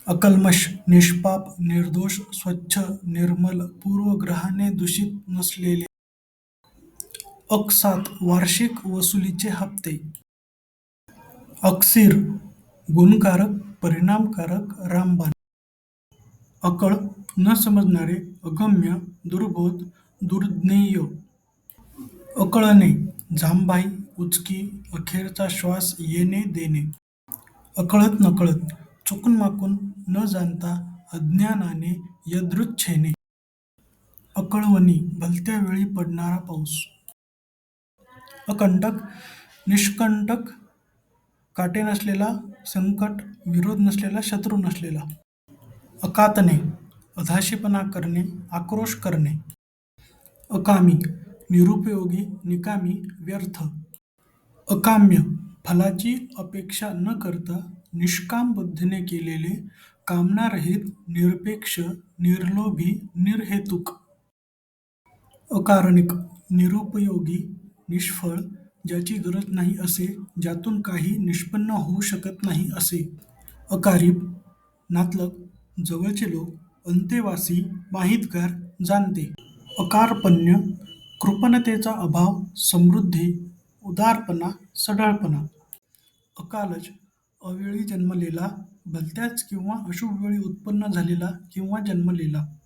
अकल्मष, निष्पाप, निर्दोष, स्वच्छ, निर्मल, पूर्वग्रहाने दूषित नसलेले. अकसात, वार्षिक वसुलीचे हप्ते. अकसीर, गुणकारक, परिणामकारक, रामबाण. अकळ, न समजणारे, अगम्य, दुर्बोध, दुर्ज्ञेय. अकळणे, जामभाई, उचकी, अखेरचा श्वास येणे देणे. अकळत नकळत, चुकून माकून, न जाणता, अज्ञानाने, यदृच्छेने. अकळवणी, भलत्या वेळी पडणारा पाऊस. अकंटक, निष्कंटक, काटे नसलेला, संकट, विरोध नसलेला, शत्रू नसलेला. अकातने, अधाशीपणा करणे, आक्रोश करणे. अकामी, निरुपयोगी, निकामी, व्यर्थ. अकाम्य, फलाची अपेक्षा न करता निष्काम बुद्धीने केलेले, कामनारहित, निरपेक्ष, निर्लोभी, निर्हेतुक. अकारणिक, निरुपयोगी, निष्फळ, ज्याची गरज नाही असे, ज्यातून काही निष्पन्न होऊ शकत नाही असे. अकारीब, नातलग, जवळचे लोक, अंतेवासी, माहितगार, जाणते. अकार्पण्य, कृपणतेचा अभाव, समृद्धी, उदारपणा, सढळपणा. अकालज, अवेळी जन्मलेला, भलत्याच किंवा अशुभ वेळी उत्पन्न झालेला किंवा जन्मलेला.